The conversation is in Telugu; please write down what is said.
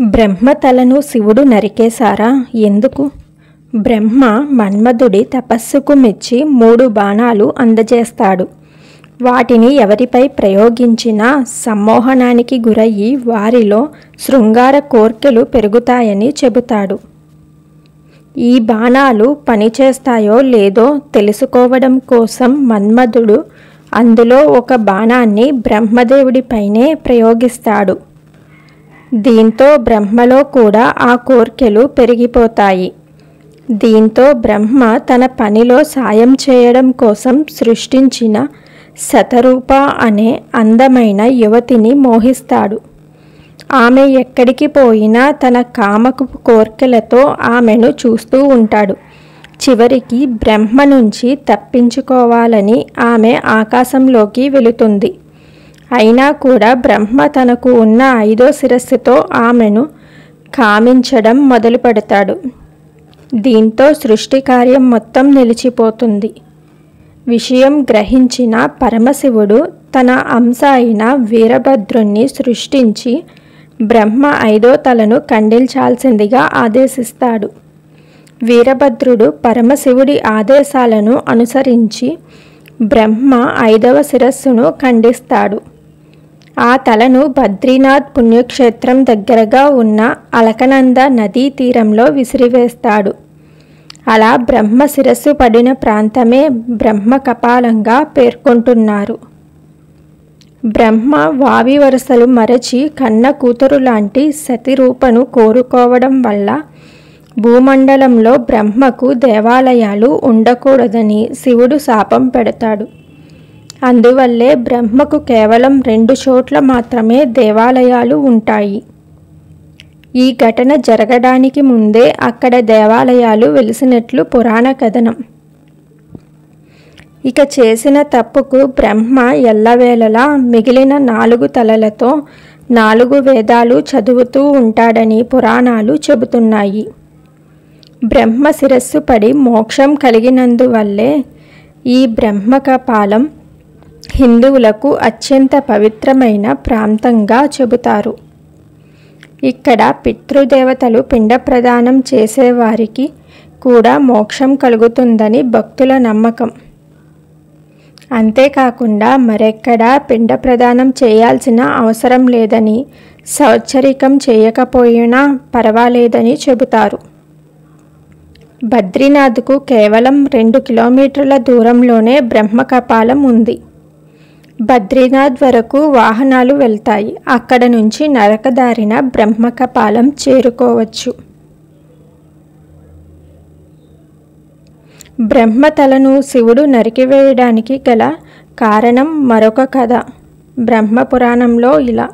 బ్రహ్మ తలను శివుడు నరికేశారా? ఎందుకు? బ్రహ్మ మన్మధుడి తపస్సుకు మెచ్చి 3 బాణాలు అందజేస్తాడు. వాటిని ఎవరిపై ప్రయోగించినా సమ్మోహనానికి గురయ్యి వారిలో శృంగార కోర్కెలు పెరుగుతాయని చెబుతాడు. ఈ బాణాలు పనిచేస్తాయో లేదో తెలుసుకోవడం కోసం మన్మధుడు అందులో ఒక బాణాన్ని బ్రహ్మదేవుడిపైనే ప్రయోగిస్తాడు. దీంతో బ్రహ్మలో కూడా ఆ కోర్కెలు పెరిగిపోతాయి. దీంతో బ్రహ్మ తన పనిలో సాయం చేయడం కోసం సృష్టించిన శతరూప అనే అందమైన యువతిని మోహిస్తాడు. ఆమె ఎక్కడికి పోయినా తన కామపు కోర్కెలతో ఆమెను చూస్తూ ఉంటాడు. చివరికి బ్రహ్మ నుంచి తప్పించుకోవాలని ఆమె ఆకాశంలోకి వెళుతుంది. అయినా కూడా బ్రహ్మ తనకు ఉన్న 5వ శిరస్సుతో ఆమెను కామించడం మొదలు పెడతాడు. దీంతో సృష్టి కార్యం మొత్తం నిలిచిపోతుంది. విషయం గ్రహించిన పరమశివుడు తన అంశ అయిన వీరభద్రుణ్ణి సృష్టించి బ్రహ్మ 5వ తలను ఖండించాల్సిందిగా ఆదేశిస్తాడు. వీరభద్రుడు పరమశివుడి ఆదేశాలను అనుసరించి బ్రహ్మ 5వ శిరస్సును ఖండిస్తాడు. ఆ తలను బద్రీనాథ్ పుణ్యక్షేత్రం దగ్గరగా ఉన్న అలకనంద నదీ తీరంలో విసిరివేస్తాడు. అలా బ్రహ్మ శిరస్సు పడిన ప్రాంతమే బ్రహ్మ కపాలంగా పేర్కొంటున్నారు. బ్రహ్మ వావి వరసలు మరచి కన్న కూతురు లాంటి సతిరూపను కోరుకోవడం వల్ల భూమండలంలో బ్రహ్మకు దేవాలయాలు ఉండకూడదని శివుడు శాపం పెడతాడు. అందువల్లే బ్రహ్మకు కేవలం 2 చోట్ల మాత్రమే దేవాలయాలు ఉంటాయి. ఈ ఘటన జరగడానికి ముందే అక్కడ దేవాలయాలు వెలిసినట్లు పురాణ కథనం. ఇక చేసిన తప్పుకు బ్రహ్మ ఎల్లవేళలా మిగిలిన 4 తలలతో 4 వేదాలు చదువుతూ ఉంటాడని పురాణాలు చెబుతున్నాయి. బ్రహ్మ శిరస్సు పడి మోక్షం కలిగినందువల్లే ఈ బ్రహ్మ కపాలం హిందువులకు అత్యంత పవిత్రమైన ప్రాంతంగా చెబుతారు. ఇక్కడ పితృదేవతలు పిండ ప్రదానం చేసేవారికి కూడా మోక్షం కలుగుతుందని భక్తుల నమ్మకం. అంతేకాకుండా మరెక్కడా పిండ ప్రదానం చేయాల్సిన అవసరం లేదని, సంవత్సరికం చేయకపోయినా పర్వాలేదని చెబుతారు. బద్రీనాథ్కు కేవలం 2 కిలోమీటర్ల దూరంలోనే బ్రహ్మ కపాలం ఉంది. బద్రీనాథ్ వరకు వాహనాలు వెళ్తాయి. అక్కడ నుంచి నరకదారిన బ్రహ్మ కపాలం చేరుకోవచ్చు. బ్రహ్మ తలను శివుడు నరికివేయడానికి గల కారణం మరొక కథ బ్రహ్మ పురాణంలో ఇలా.